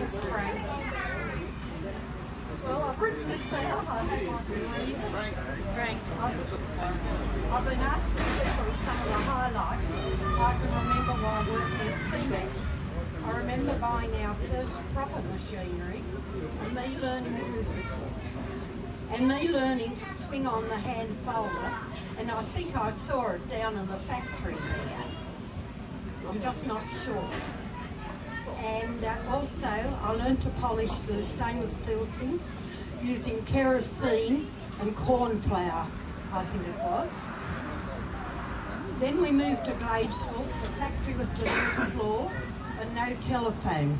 Thanks, Frank. Well, I've written this out. I hope I can read it. Frank. I've been asked to speak on some of the highlights I can remember while working at CMAC. I remember buying our first proper machinery and me learning to swing on the hand folder, and I think I saw it down in the factory there. I'm just not sure. And also I learned to polish the stainless steel sinks using kerosene and corn flour, I think it was. Then we moved to Gladesville, the factory with the wooden floor and no telephone.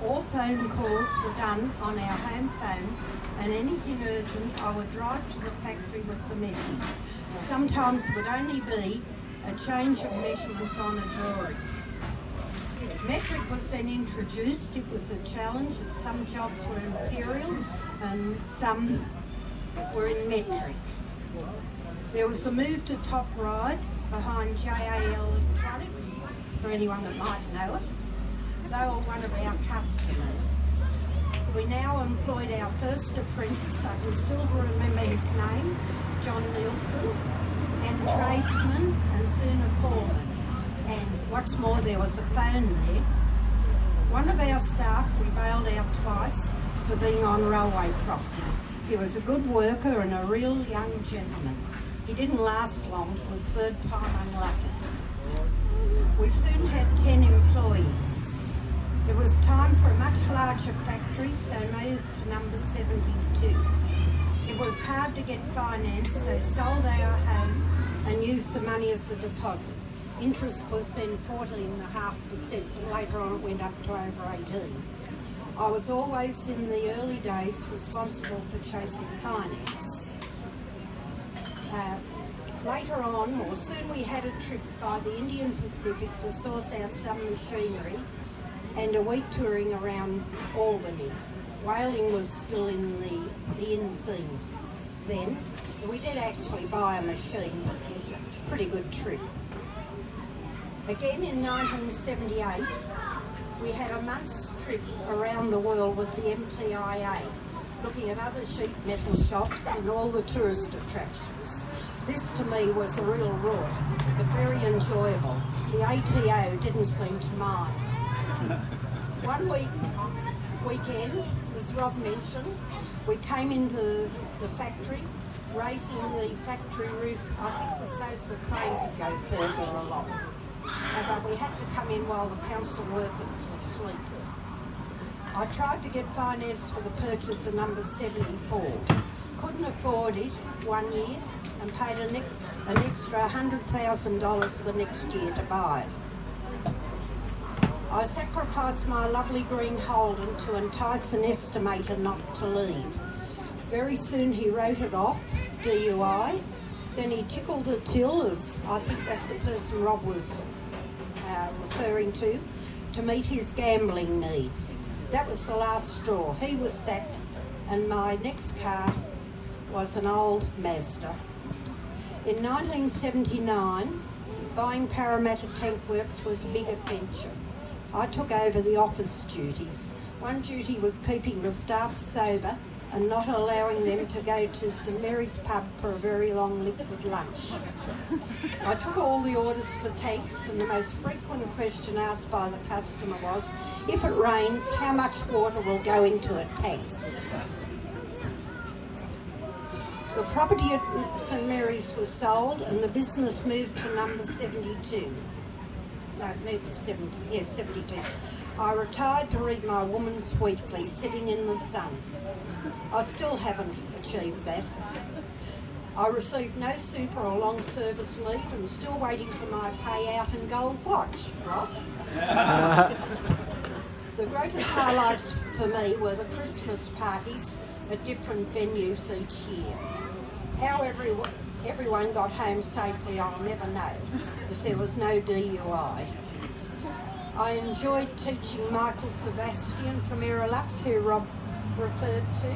All phone calls were done on our home phone, and anything urgent I would drive to the factory with the message. Sometimes it would only be a change of measurements on a drawing. Metric was then introduced. It was a challenge, as some jobs were imperial and some were in metric. There was the move to top ride behind JAL Electronics, for anyone that might know it. They were one of our customers. We now employed our first apprentice, I can still remember his name, John Nielsen, and tradesman and soon a foreman. And what's more, there was a phone there. One of our staff we bailed out twice for being on railway property. He was a good worker and a real young gentleman. He didn't last long, it was third time unlucky. We soon had 10 employees. It was time for a much larger factory, so moved to number 72. It was hard to get finance, so sold our home and used the money as a deposit. Interest was then 14.5%, but later on it went up to over 18. I was always in the early days responsible for chasing finance. Later on, or soon, we had a trip by the Indian Pacific to source out some machinery and a week touring around Albany. Whaling was still in the in thing then. We did actually buy a machine, but it was a pretty good trip. Again in 1978, we had a month's trip around the world with the MTIA, looking at other sheet metal shops and all the tourist attractions. This to me was a real rort, but very enjoyable. The ATO didn't seem to mind. One weekend, as Rob mentioned, we came into the factory, raising the factory roof, I think it was so as the crane could go further along. But we had to come in while the council workers were sleeping. I tried to get finance for the purchase of number 74. Couldn't afford it 1 year and paid an extra $100,000 the next year to buy it. I sacrificed my lovely green Holden to entice an estimator not to leave. Very soon he wrote it off, DUI. Then he tickled a till, as I think that's the person Rob was referring to meet his gambling needs. That was the last straw. He was sacked, and my next car was an old Mazda. In 1979, buying Parramatta Tank Works was a big adventure. I took over the office duties. One duty was keeping the staff sober and not allowing them to go to St Mary's pub for a very long liquid lunch. I took all the orders for tanks, and the most frequent question asked by the customer was, if it rains, how much water will go into a tank? The property at St Mary's was sold and the business moved to number 72. No, it moved to 72. I retired to read my Woman's Weekly, sitting in the sun. I still haven't achieved that. I received no super or long service leave and still waiting for my payout and gold watch, Rob. The greatest highlights for me were the Christmas parties at different venues each year. How everyone got home safely, I'll never know, as there was no DUI. I enjoyed teaching Michael Sebastian from Aerolux, who Rob referred to,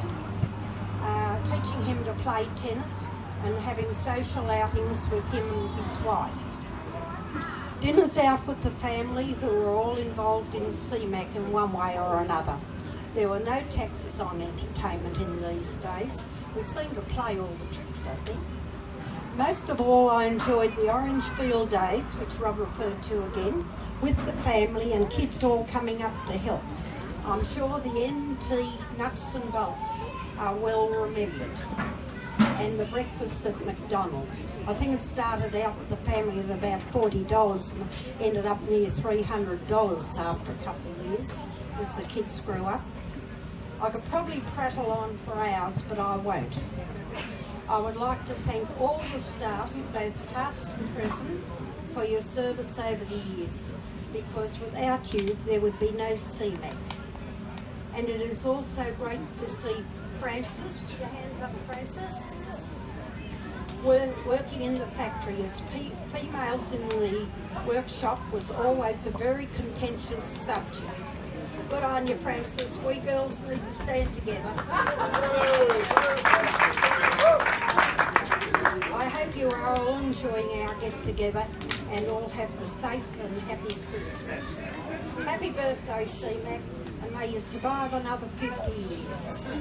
teaching him to play tennis and having social outings with him and his wife. Dinners out with the family who were all involved in CMAC in one way or another. There were no taxes on entertainment in these days. We seemed to play all the tricks, I think. Most of all, I enjoyed the orange field days, which Rob referred to again, with the family and kids all coming up to help. I'm sure the NT nuts and bolts are well remembered. And the breakfast at McDonald's. I think it started out with the family at about $40 and ended up near $300 after a couple of years as the kids grew up. I could probably prattle on for hours, but I won't. I would like to thank all the staff, both past and present, for your service over the years, because without you there would be no CMAC. And it is also great to see Frances, put your hands up, Frances, working in the factory as females in the workshop was always a very contentious subject. Good on you, Frances. We girls need to stand together. I hope you are all enjoying our get-together and all have a safe and happy Christmas. Happy birthday, CMAC, and may you survive another 50 years.